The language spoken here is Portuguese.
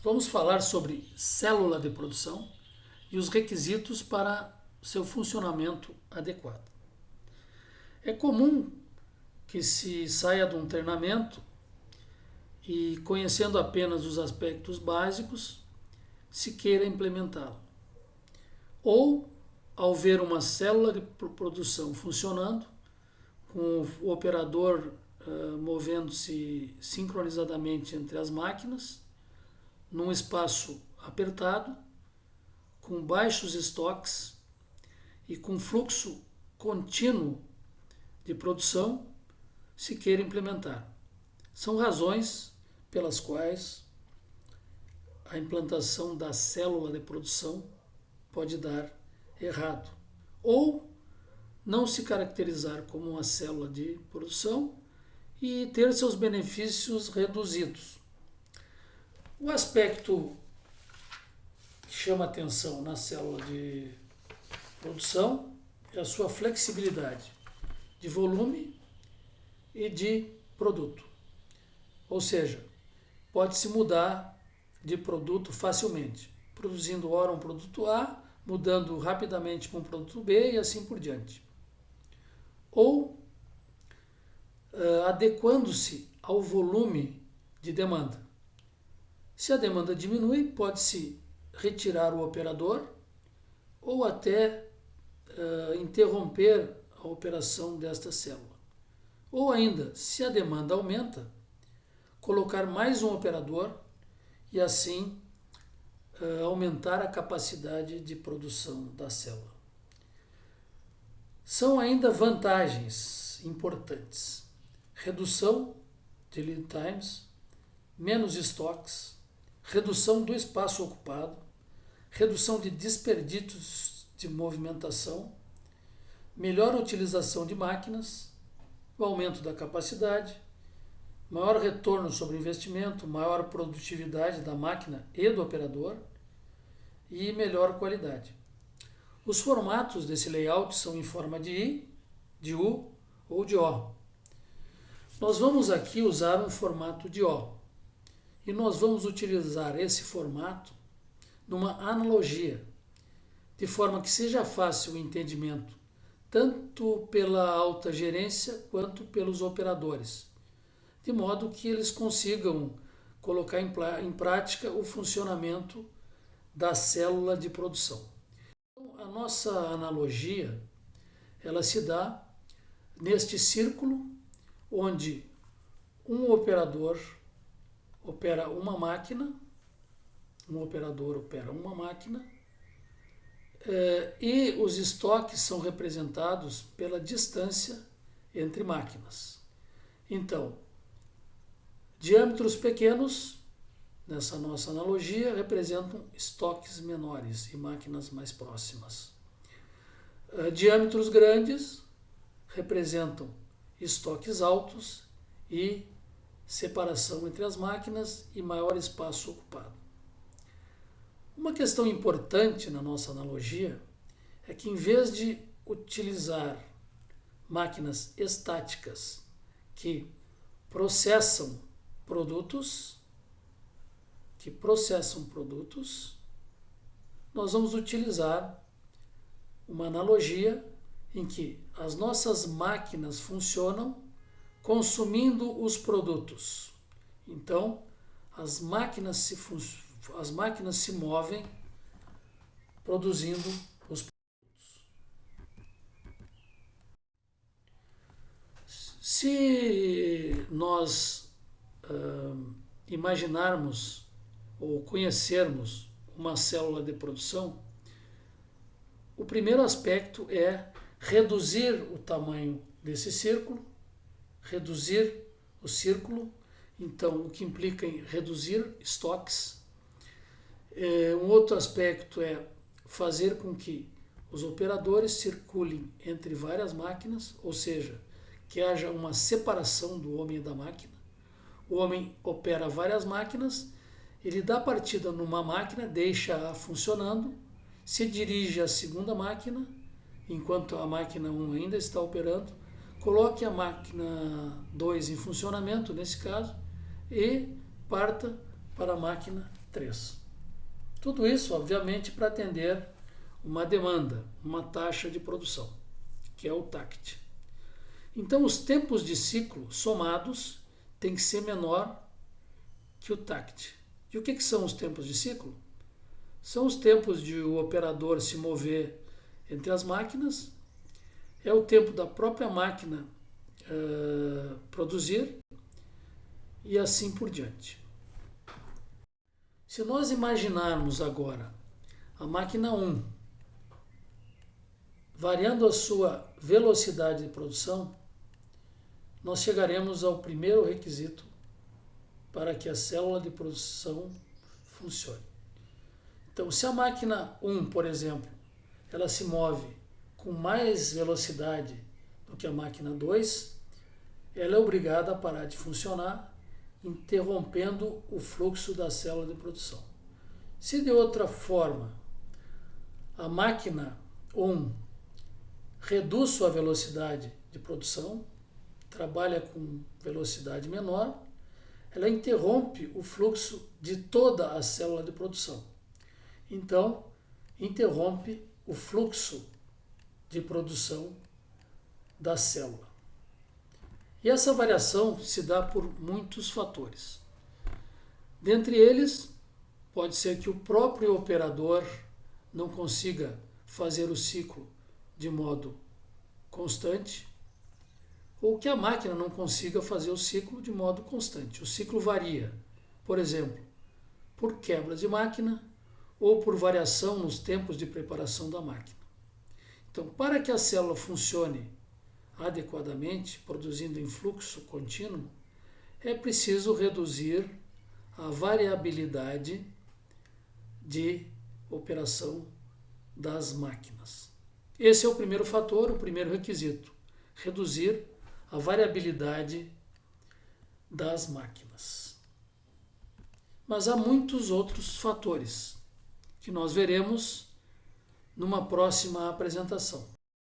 Vamos falar sobre célula de produção e os requisitos para seu funcionamento adequado. É comum que se saia de um treinamento e, conhecendo apenas os aspectos básicos, se queira implementá-lo. Ou, ao ver uma célula de produção funcionando, com o operador movendo-se sincronizadamente entre as máquinas, num espaço apertado, com baixos estoques e com fluxo contínuo de produção, se queira implementar. São razões pelas quais a implantação da célula de produção pode dar errado, ou não se caracterizar como uma célula de produção e ter seus benefícios reduzidos. O aspecto que chama atenção na célula de produção é a sua flexibilidade de volume e de produto. Ou seja, pode-se mudar de produto facilmente, produzindo ora um produto A, mudando rapidamente para um produto B e assim por diante. Ou adequando-se ao volume de demanda. Se a demanda diminui, pode-se retirar o operador ou até interromper a operação desta célula. Ou ainda, se a demanda aumenta, colocar mais um operador e assim aumentar a capacidade de produção da célula. São ainda vantagens importantes: redução de lead times, menos estoques, redução do espaço ocupado, redução de desperdícios de movimentação, melhor utilização de máquinas, o aumento da capacidade, maior retorno sobre investimento, maior produtividade da máquina e do operador e melhor qualidade. Os formatos desse layout são em forma de I, de U ou de O. Nós vamos aqui usar um formato de O. E nós vamos utilizar esse formato numa analogia, de forma que seja fácil o entendimento, tanto pela alta gerência quanto pelos operadores, de modo que eles consigam colocar em prática o funcionamento da célula de produção. Então, a nossa analogia, ela se dá neste círculo, onde um operador opera uma máquina, um operador opera uma máquina, e os estoques são representados pela distância entre máquinas. Então, diâmetros pequenos, nessa nossa analogia, representam estoques menores e máquinas mais próximas. Diâmetros grandes representam estoques altos e separação entre as máquinas e maior espaço ocupado. Uma questão importante na nossa analogia é que, em vez de utilizar máquinas estáticas que processam produtos, nós vamos utilizar uma analogia em que as nossas máquinas funcionam consumindo os produtos. Então, as máquinas se movem produzindo os produtos. Se nós imaginarmos ou conhecermos uma célula de produção, o primeiro aspecto é reduzir o tamanho desse círculo, reduzir o círculo, então o que implica em reduzir estoques. Um outro aspecto é fazer com que os operadores circulem entre várias máquinas, ou seja, que haja uma separação do homem e da máquina. O homem opera várias máquinas, ele dá partida numa máquina, deixa-a funcionando, se dirige à segunda máquina, enquanto a máquina 1 ainda está operando, coloque a máquina 2 em funcionamento, nesse caso, e parta para a máquina 3. Tudo isso, obviamente, para atender uma demanda, uma taxa de produção, que é o TACT. Então, os tempos de ciclo somados têm que ser menor que o TACT. E o que são os tempos de ciclo? São os tempos de o operador se mover entre as máquinas, é o tempo da própria máquina produzir e assim por diante. Se nós imaginarmos agora a máquina 1 variando a sua velocidade de produção, nós chegaremos ao primeiro requisito para que a célula de produção funcione. Então, se a máquina 1, por exemplo, ela se move com mais velocidade do que a máquina 2, ela é obrigada a parar de funcionar, interrompendo o fluxo da célula de produção. Se de outra forma a máquina 1 reduz sua velocidade de produção, trabalha com velocidade menor, ela interrompe o fluxo de toda a célula de produção. Então, interrompe o fluxo de produção da célula. E essa variação se dá por muitos fatores. Dentre eles, pode ser que o próprio operador não consiga fazer o ciclo de modo constante, ou que a máquina não consiga fazer o ciclo de modo constante. O ciclo varia, por exemplo, por quebra de máquina ou por variação nos tempos de preparação da máquina. Então, para que a célula funcione adequadamente, produzindo em fluxo contínuo, é preciso reduzir a variabilidade de operação das máquinas. Esse é o primeiro fator, o primeiro requisito: reduzir a variabilidade das máquinas. Mas há muitos outros fatores que nós veremos numa próxima apresentação.